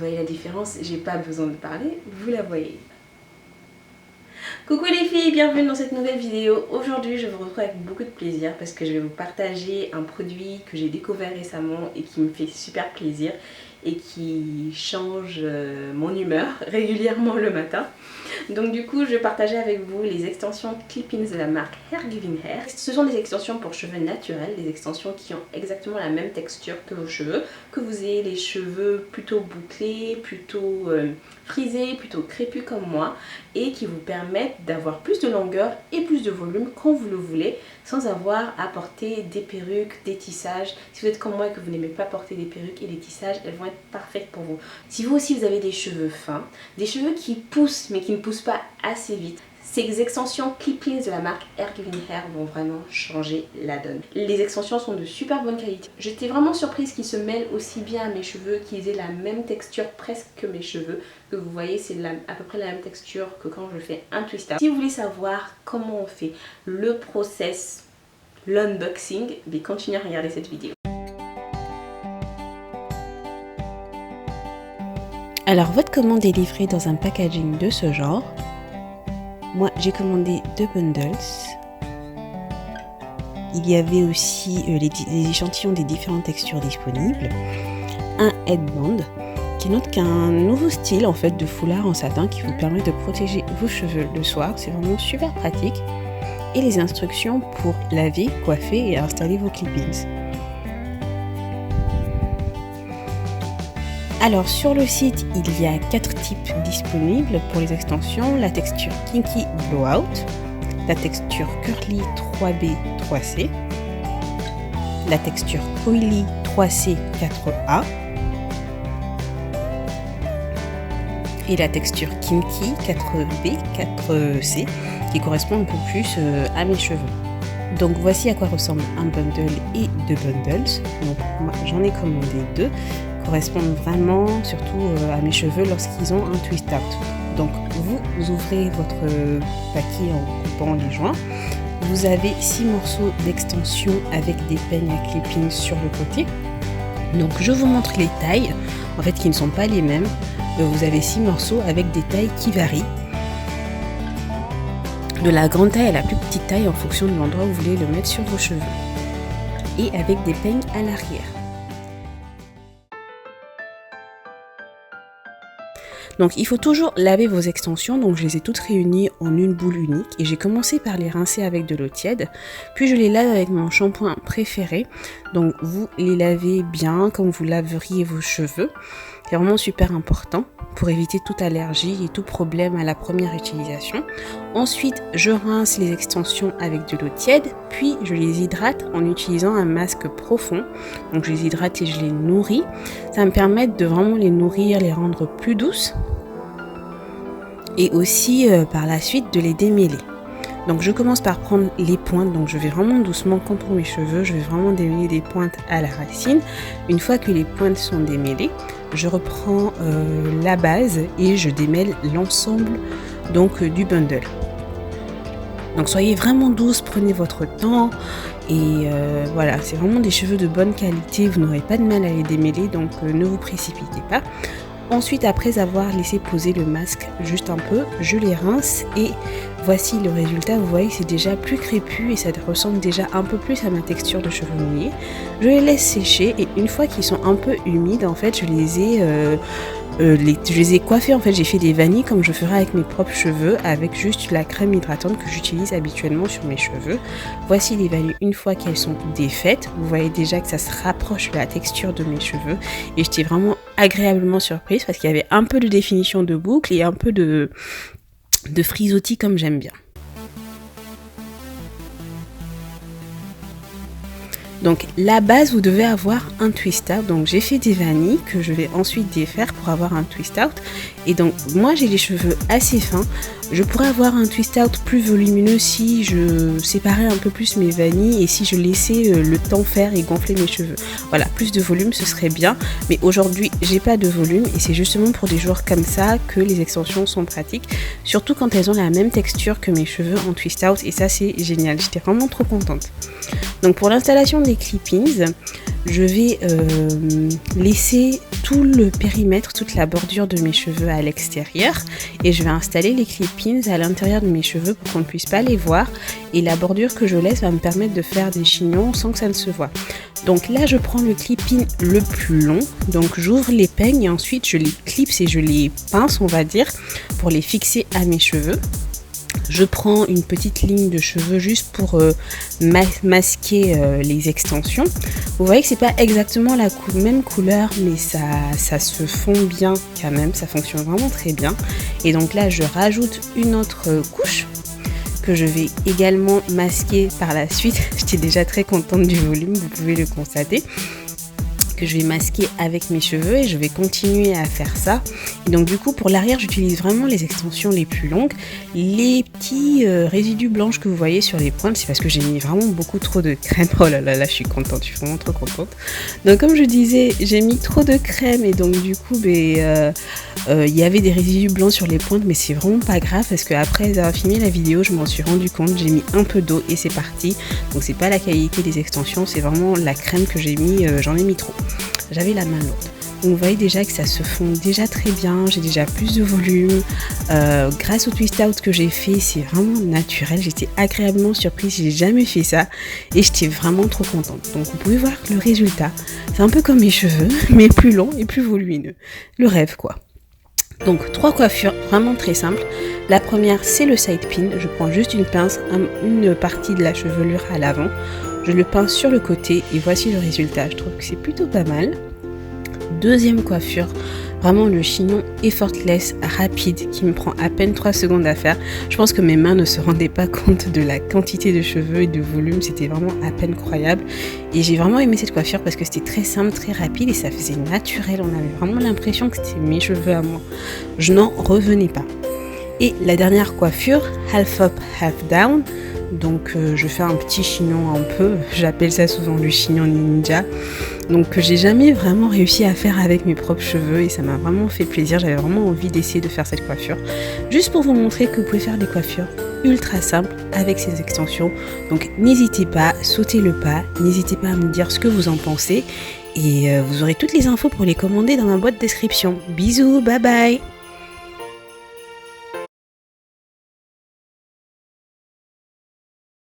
voyez la différence, j'ai pas besoin de parler, vous la voyez. Coucou les filles, bienvenue dans cette nouvelle vidéo. Aujourd'hui je vous retrouve avec beaucoup de plaisir parce que je vais vous partager un produit que j'ai découvert récemment et qui me fait super plaisir et qui change mon humeur régulièrement le matin. Donc du coup je vais partager avec vous les extensions Clip-ins de la marque Hair Giving Hair. Ce sont des extensions pour cheveux naturels, des extensions qui ont exactement la même texture que vos cheveux, que vous ayez les cheveux plutôt bouclés, plutôt frisés, plutôt crépus comme moi, et qui vous permettent d'avoir plus de longueur et plus de volume quand vous le voulez, sans avoir à porter des perruques, des tissages. Si vous êtes comme moi et que vous n'aimez pas porter des perruques et des tissages, elles vont être parfaites pour vous. Si vous aussi vous avez des cheveux fins, des cheveux qui poussent mais qui ne poussent pas assez vite, ces extensions Clip-ins de la marque Hair Giving Hair vont vraiment changer la donne. Les extensions sont de super bonne qualité. J'étais vraiment surprise qu'ils se mêlent aussi bien à mes cheveux, qu'ils aient la même texture presque que mes cheveux. Que vous voyez, c'est à peu près la même texture que quand je fais un twist out. Si vous voulez savoir comment on fait le process, l'unboxing, continuez à regarder cette vidéo. Alors votre commande est livrée dans un packaging de ce genre. Moi j'ai commandé 2 bundles. Il y avait aussi les échantillons des différentes textures disponibles. Un headband qui note qu'un nouveau style en fait de foulard en satin qui vous permet de protéger vos cheveux le soir. C'est vraiment super pratique. Et les instructions pour laver, coiffer et installer vos clip-ins. Alors sur le site, il y a 4 types disponibles pour les extensions. La texture Kinky Blowout, la texture Curly 3B 3C, la texture Coily 3C 4A et la texture Kinky 4B 4C qui correspond un peu plus à mes cheveux. Donc voici à quoi ressemble un bundle et 2 bundles. Donc moi j'en ai commandé 2. Correspondent vraiment surtout à mes cheveux lorsqu'ils ont un twist out. Donc vous ouvrez votre paquet en coupant les joints. Vous avez 6 morceaux d'extension avec des peignes à clipping sur le côté. Donc je vous montre les tailles, en fait qui ne sont pas les mêmes. Vous avez 6 morceaux avec des tailles qui varient. De la grande taille à la plus petite taille en fonction de l'endroit où vous voulez le mettre sur vos cheveux. Et avec des peignes à l'arrière. Donc il faut toujours laver vos extensions, donc je les ai toutes réunies en une boule unique et j'ai commencé par les rincer avec de l'eau tiède, puis je les lave avec mon shampoing préféré. Donc vous les lavez bien comme vous laveriez vos cheveux, c'est vraiment super important pour éviter toute allergie et tout problème à la première utilisation. Ensuite je rince les extensions avec de l'eau tiède, puis je les hydrate en utilisant un masque profond. Donc je les hydrate et je les nourris, ça me permet de vraiment les nourrir, les rendre plus douces et aussi par la suite de les démêler. Donc je commence par prendre les pointes, donc je vais vraiment doucement comme pour mes cheveux, je vais vraiment démêler des pointes à la racine. Une fois que les pointes sont démêlées, je reprends la base et je démêle l'ensemble donc du bundle. Donc soyez vraiment douce, prenez votre temps et voilà, c'est vraiment des cheveux de bonne qualité, vous n'aurez pas de mal à les démêler, donc ne vous précipitez pas. Ensuite, après avoir laissé poser le masque juste un peu, je les rince et voici le résultat. Vous voyez, c'est déjà plus crépus et ça ressemble déjà un peu plus à ma texture de cheveux mouillés. Je les laisse sécher et une fois qu'ils sont un peu humides, en fait, je les ai coiffés. En fait, j'ai fait des vanilles comme je ferais avec mes propres cheveux avec juste la crème hydratante que j'utilise habituellement sur mes cheveux. Voici les vanilles une fois qu'elles sont défaites. Vous voyez déjà que ça se rapproche de la texture de mes cheveux et j'étais vraiment agréablement surprise parce qu'il y avait un peu de définition de boucle et un peu de frisottis comme j'aime bien. Donc la base, vous devez avoir un twist out. Donc j'ai fait des vanilles que je vais ensuite défaire pour avoir un twist out. Et donc moi j'ai les cheveux assez fins. Je pourrais avoir un twist out plus volumineux si je séparais un peu plus mes vanilles et si je laissais le temps faire et gonfler mes cheveux. Voilà, plus de volume ce serait bien. Mais aujourd'hui j'ai pas de volume et c'est justement pour des jours comme ça que les extensions sont pratiques. Surtout quand elles ont la même texture que mes cheveux en twist out et ça c'est génial. J'étais vraiment trop contente. Donc pour l'installation des clip-ins, je vais laisser tout le périmètre, toute la bordure de mes cheveux à l'extérieur et je vais installer les clip-pins à l'intérieur de mes cheveux pour qu'on ne puisse pas les voir et la bordure que je laisse va me permettre de faire des chignons sans que ça ne se voit. Donc là je prends le clip-in le plus long, donc j'ouvre les peignes et ensuite je les clipse et je les pince on va dire pour les fixer à mes cheveux. Je prends une petite ligne de cheveux juste pour masquer les extensions. Vous voyez que c'est pas exactement la même couleur mais ça se fond bien quand même, ça fonctionne vraiment très bien. Et donc là je rajoute une autre couche que je vais également masquer par la suite. J'étais déjà très contente du volume, vous pouvez le constater. Que je vais masquer avec mes cheveux et je vais continuer à faire ça. Et donc du coup pour l'arrière j'utilise vraiment les extensions les plus longues. Les petits résidus blanches que vous voyez sur les pointes, c'est parce que j'ai mis vraiment beaucoup trop de crème. Oh là là, là je suis contente, je suis vraiment trop contente. Donc comme je disais, j'ai mis trop de crème et donc du coup il y avait des résidus blancs sur les pointes, mais c'est vraiment pas grave parce que après avoir filmé la vidéo je m'en suis rendu compte, j'ai mis un peu d'eau et c'est parti. Donc c'est pas la qualité des extensions, c'est vraiment la crème que j'ai mis, j'en ai mis trop. J'avais la main lourde. Donc vous voyez déjà que ça se fond déjà très bien, j'ai déjà plus de volume. Grâce au twist out que j'ai fait, c'est vraiment naturel. J'étais agréablement surprise, j'ai jamais fait ça et j'étais vraiment trop contente. Donc vous pouvez voir que le résultat, c'est un peu comme mes cheveux, mais plus long et plus volumineux. Le rêve quoi. Donc 3 coiffures vraiment très simples. La première c'est le side pin, je prends juste une pince, une partie de la chevelure à l'avant. Je le pince sur le côté et voici le résultat, je trouve que c'est plutôt pas mal. Deuxième coiffure, vraiment le chignon effortless, rapide, qui me prend à peine 3 secondes à faire. Je pense que mes mains ne se rendaient pas compte de la quantité de cheveux et de volume, c'était vraiment à peine croyable. Et j'ai vraiment aimé cette coiffure parce que c'était très simple, très rapide et ça faisait naturel, on avait vraiment l'impression que c'était mes cheveux à moi. Je n'en revenais pas. Et la dernière coiffure, half up, half down. Donc je fais un petit chignon un peu, j'appelle ça souvent le chignon ninja. Donc que j'ai jamais vraiment réussi à faire avec mes propres cheveux et ça m'a vraiment fait plaisir. J'avais vraiment envie d'essayer de faire cette coiffure. Juste pour vous montrer que vous pouvez faire des coiffures ultra simples avec ces extensions. Donc n'hésitez pas, sautez le pas, n'hésitez pas à me dire ce que vous en pensez. Et vous aurez toutes les infos pour les commander dans ma boîte description. Bisous, bye bye!